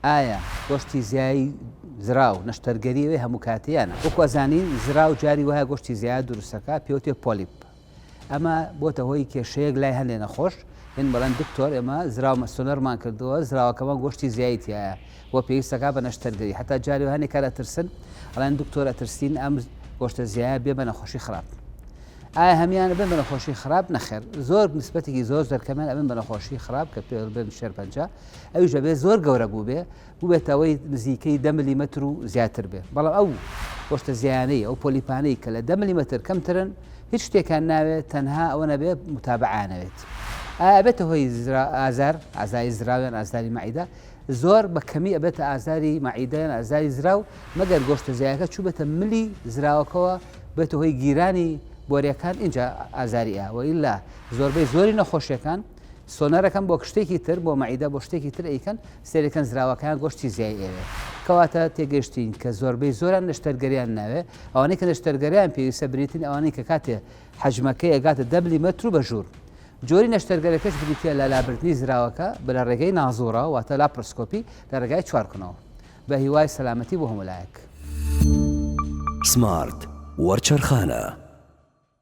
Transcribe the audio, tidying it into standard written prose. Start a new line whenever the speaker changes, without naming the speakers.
ئایا گۆشتی زیایی زراو نەشتەرگەریەوەی هەموو کاتیانە وەکو ئەزانین زراو جاری وایە گۆشتی زیاد دروستەکە پێوتێ پۆلیپ ئەمە بۆتە هۆی کێشەیەک لای هەندێک نەخۆش هێن بەڵێن دکتۆر ئێمە زراو مەسۆنەرمان کردووە زراوەکەمان گۆشتی زیاییتیایە بۆ پێویستەکە بە نەشتەرگەری حتا جاری هەنێک کار ئەترسن ئەڵێن دکتۆر ئەترسین ئەم گۆشتە زیایە بێ بە نەخۆشی خراپ ئایا هەمیانە بن بە نەخۆشی خراپ نەخێر زۆر نسبەتێکی زۆر دەرکەمان ئەبن بە نەخۆشی خراپ کە پێ بن شێر پەنجا ئەویش دەبێ زۆر گەورە بوو بێ بێتەوەی نزیکەی 10 میلیمەتر و زیاتر بێ بەڵام ئەو گۆشتە زیانەی ئەو پۆلیپانەی کە لە 10 میلیمەتر کەمترن هیچ شتێکان ناوێت تەنها ئەوە نەبێ متابعانەوێت ئایا بێتە هۆی ئازاری زراویان ئازاری مەعیدە زۆر بە کەمی ئەبێتە ئازاری مەعیدەیان ئازاری زراو مەگەر گۆشتە زیایەکە چوو بێتە ملی زراوەکەوە بێتە هۆی گیرانی بۆریەکان اینجا ئازاریە وئیلا زۆربەی زۆری نەخۆشیەکان سۆنەرەکەم بۆ شتێکی تر بۆ مەعیدە بۆ شتێکی تر ئەیکەن سێرەکەن زراوەکان گۆشتی زیایی ئێوێ کەواتە تێگەشتین کە زۆربەی زۆران نەشتەرگەریان ناوێ ئەوانەی کە نەشتەرگەریان پێویستە بریتین ئەوانەی کە کاتێ حەجمەکەی ئەگاتە 10 میلیمەتر بە ژوور جۆری نەشتەرگەرەکەش بریتە لە لابردنی زراوەکە بە ڕێگەی نازۆرە واتە لاپرۆسکۆپی لە ڕێگای چوارکنەوە بە هیوای سەلامەتی بۆ هەموو لایەک
سمارت وەرچەرخانە